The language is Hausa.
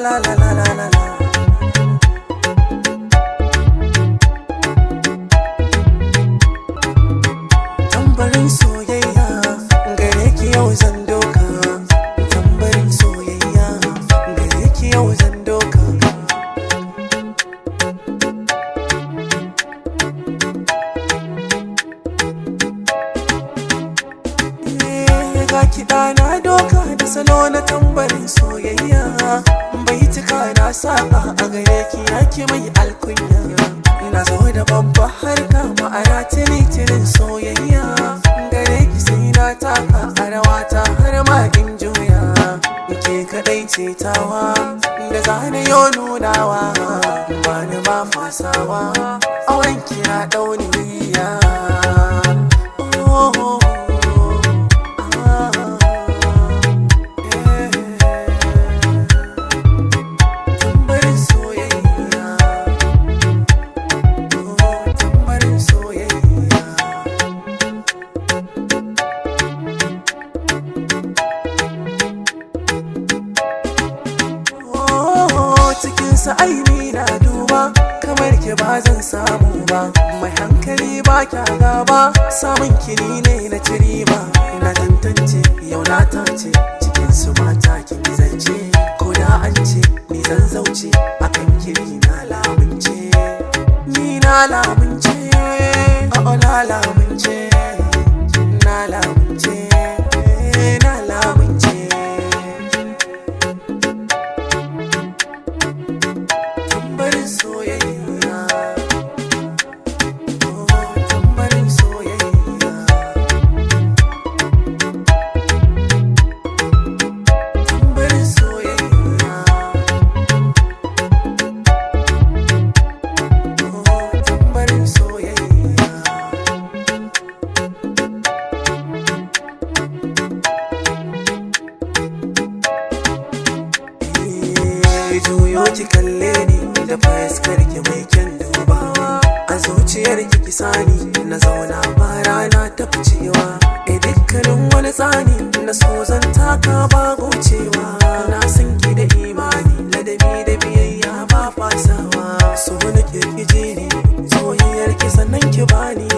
la la la la la. Tambarin soyayya gare ki yau zan doka. Tambarin soyayya gare ki yau zan doka. Ga kiɗa na doka da salo na tambarin soyayya. Baitika na saka a gare ki yake mai alkunya. Na zo da babba harka ma'ana tilitirin soyayya. Gare ki sai na taka a rawata har ma in juya. Ke kaɗai ce tawa da zane yo nunawa. Ba ni ba fasawa auren ki na ɗauniya. Cikinsa aini na duba kamar ki ba zan samu ba. Mai hankali ba kya gaba samun kini ne na ciri ba. Na tantance yau na tace cikinsu mata kin zance. Ko da an ce ni zan zauce akan kiri na lamunce. Ni na lamunce, oh na lamunce, na lamunce, na lamunce. Tambarin soyayya, oh tambarin soyayya. Tambarin soyayya, oh tambarin soyayya. Juyo ki kalle ni da fuskar ki mai kyan dubawa. A zuciyar ki sani na zauna ba rana ta ficewa. Dukkanin wani tsani na so zan taka ba gocewa. Na san ki da imani ladabi da biyayya ba fasawa. So na kirkije ni soyayyar ki sannan ki bani.